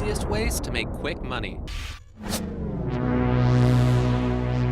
easiest ways to make quick money.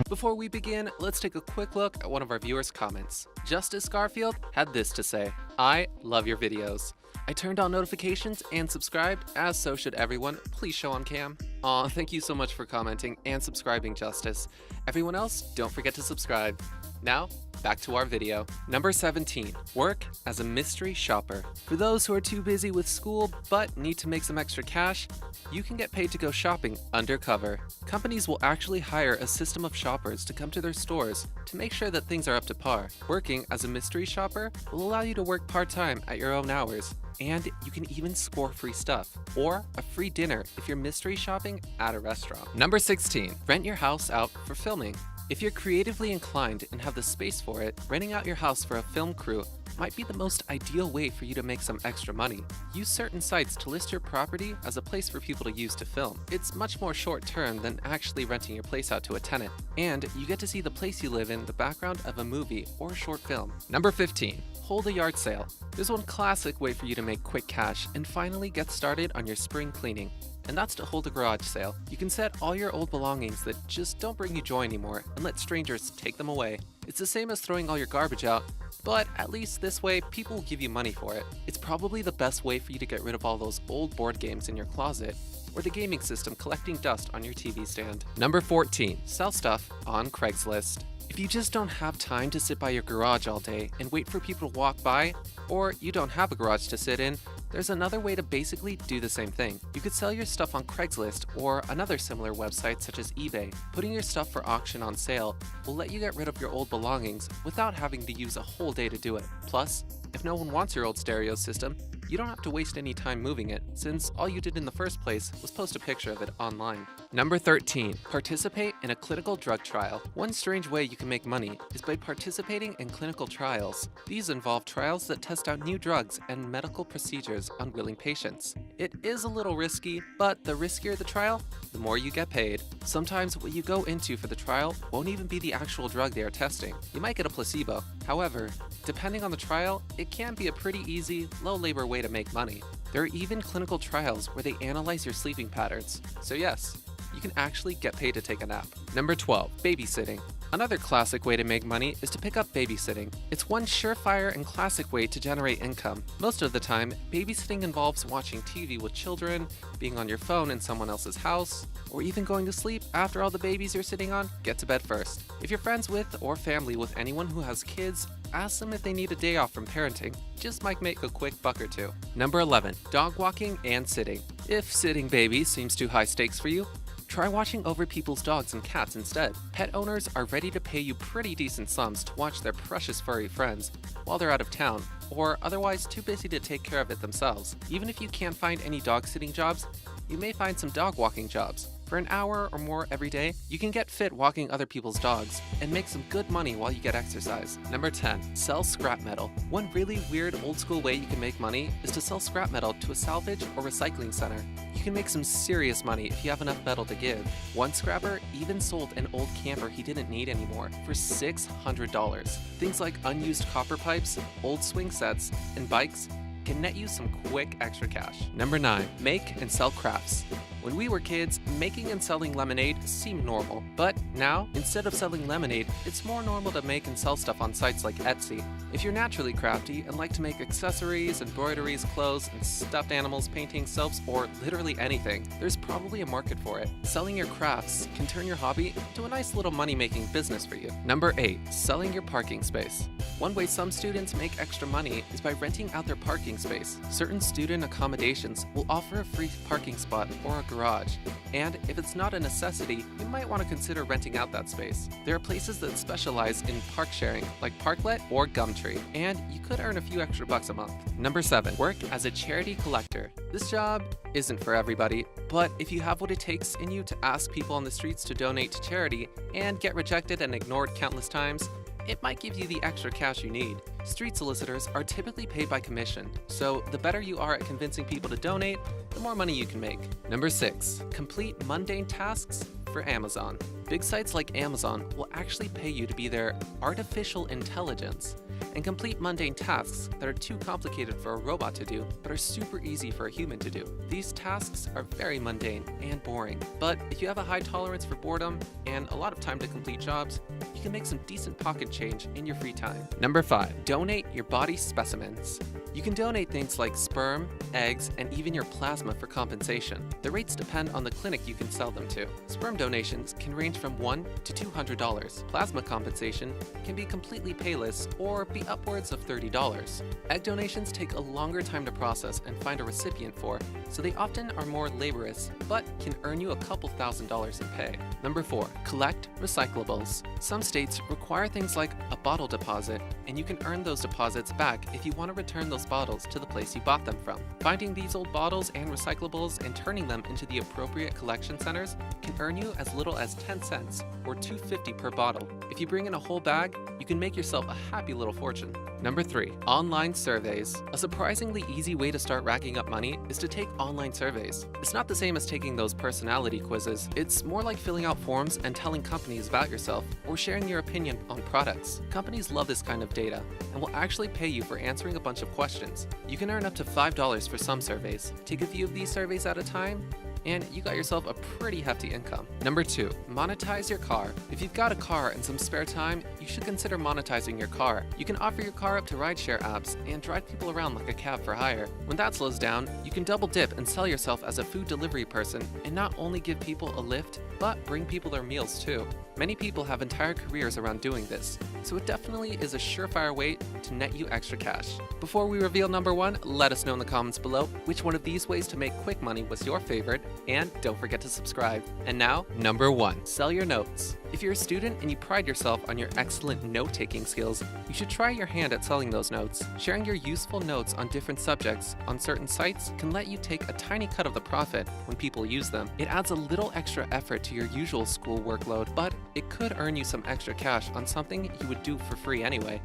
Before we begin, let's take a quick look at one of our viewers' comments. Justice Garfield had this to say: "I love your videos. I turned on notifications and subscribed, as so should everyone. Please show on cam." Aw, thank you so much for commenting and subscribing, Justice. Everyone else, don't forget to subscribe. Now, back to our video. Number 17, work as a mystery shopper. For those who are too busy with school but need to make some extra cash, you can get paid to go shopping undercover. Companies will actually hire a system of shoppers to come to their stores to make sure that things are up to par. Working as a mystery shopper will allow you to work part-time at your own hours, and you can even score free stuff or a free dinner if you're mystery shopping at a restaurant. Number 16, rent your house out for filming. If you're creatively inclined and have the space for it, renting out your house for a film crew might be the most ideal way for you to make some extra money. Use certain sites to list your property as a place for people to use to film. It's much more short-term than actually renting your place out to a tenant, and you get to see the place you live in the background of a movie or a short film. Number 15, hold a yard sale. There's one classic way for you to make quick cash and finally get started on your spring cleaning, and that's to hold a garage sale. You can set all your old belongings that just don't bring you joy anymore and let strangers take them away. It's the same as throwing all your garbage out, but at least this way people will give you money for it. It's probably the best way for you to get rid of all those old board games in your closet or the gaming system collecting dust on your TV stand. Number 14, sell stuff on Craigslist. If you just don't have time to sit by your garage all day and wait for people to walk by, or you don't have a garage to sit in, there's another way to basically do the same thing. You could sell your stuff on Craigslist or another similar website such as eBay. Putting your stuff for auction on sale will let you get rid of your old belongings without having to use a whole day to do it. Plus, if no one wants your old stereo system, you don't have to waste any time moving it, since all you did in the first place was post a picture of it online. Number 13, participate in a clinical drug trial. One strange way you can make money is by participating in clinical trials. These involve trials that test out new drugs and medical procedures on willing patients. It is a little risky, but the riskier the trial, the more you get paid. Sometimes what you go into for the trial won't even be the actual drug they are testing. You might get a placebo. However, depending on the trial, it can be a pretty easy, low-labor way to make money. There are even clinical trials where they analyze your sleeping patterns. So yes, you can actually get paid to take a nap. Number 12, babysitting. Another classic way to make money is to pick up babysitting. It's one surefire and classic way to generate income. Most of the time, babysitting involves watching TV with children, being on your phone in someone else's house, or even going to sleep after all the babies you're sitting on get to bed first. If you're friends with or family with anyone who has kids, ask them if they need a day off from parenting. Just might make a quick buck or two. Number 11, dog walking and sitting. If sitting babies seems too high stakes for you, try watching over people's dogs and cats instead. Pet owners are ready to pay you pretty decent sums to watch their precious furry friends while they're out of town, or otherwise too busy to take care of it themselves. Even if you can't find any dog sitting jobs, you may find some dog walking jobs. For an hour or more every day, you can get fit walking other people's dogs and make some good money while you get exercise. Number 10, sell scrap metal. One really weird old school way you can make money is to sell scrap metal to a salvage or recycling center. You can make some serious money if you have enough metal to give. One scrapper even sold an old camper he didn't need anymore for $600. Things like unused copper pipes, old swing sets, and bikes can net you some quick extra cash. Number 9, make and sell crafts. When we were kids, making and selling lemonade seemed normal, but now, instead of selling lemonade, it's more normal to make and sell stuff on sites like Etsy. If you're naturally crafty and like to make accessories, embroideries, clothes, and stuffed animals, paintings, soaps, or literally anything, there's probably a market for it. Selling your crafts can turn your hobby into a nice little money-making business for you. Number 8, selling your parking space. One way some students make extra money is by renting out their parking space. Certain student accommodations will offer a free parking spot or a garage, and if it's not a necessity, you might want to consider renting out that space. There are places that specialize in park sharing, like Parklet or Gumtree, and you could earn a few extra bucks a month. Number 7, work as a charity collector. This job isn't for everybody, but if you have what it takes in you to ask people on the streets to donate to charity and get rejected and ignored countless times, it might give you the extra cash you need. Street solicitors are typically paid by commission, so the better you are at convincing people to donate, the more money you can make. Number 6, complete mundane tasks for Amazon. Big sites like Amazon will actually pay you to be their artificial intelligence. and complete mundane tasks that are too complicated for a robot to do, but are super easy for a human to do. These tasks are very mundane and boring, but if you have a high tolerance for boredom and a lot of time to complete jobs, you can make some decent pocket change in your free time. Number 5. Donate your body specimens. You can donate things like sperm, eggs, and even your plasma for compensation. The rates depend on the clinic you can sell them to. Sperm donations can range from $1 to $200. Plasma compensation can be completely payless or be upwards of $30. Egg donations take a longer time to process and find a recipient for, so they often are more laborious, but can earn you a couple $1,000s in pay. Number 4. Collect recyclables. Some states require things like a bottle deposit, and you can earn those deposits back if you want to return those bottles to the place you bought them from. Finding these old bottles and recyclables and turning them into the appropriate collection centers can earn you as little as 10 cents or $2.50 per bottle. If you bring in a whole bag, you can make yourself a happy little fortune. Number 3. Online surveys. A surprisingly easy way to start racking up money is to take online surveys. It's not the same as taking those personality quizzes. It's more like filling out forms and telling companies about yourself or sharing your opinion on products. Companies love this kind of data and will actually pay you for answering a bunch of questions. You can earn up to $5 for some surveys. Take a few of these surveys at a time, and you got yourself a pretty hefty income. Number 2. Monetize your car. If you've got a car and some spare time, you should consider monetizing your car. You can offer your car up to rideshare apps and drive people around like a cab for hire. When that slows down, you can double dip and sell yourself as a food delivery person and not only give people a lift, but bring people their meals too. Many people have entire careers around doing this, so it definitely is a surefire way to net you extra cash. Before we reveal number 1, let us know in the comments below which one of these ways to make quick money was your favorite, and don't forget to subscribe. And now, number 1, sell your notes. If you're a student and you pride yourself on your excellent note-taking skills, you should try your hand at selling those notes. Sharing your useful notes on different subjects on certain sites can let you take a tiny cut of the profit when people use them. It adds a little extra effort to your usual school workload, but it could earn you some extra cash on something you would do for free anyway.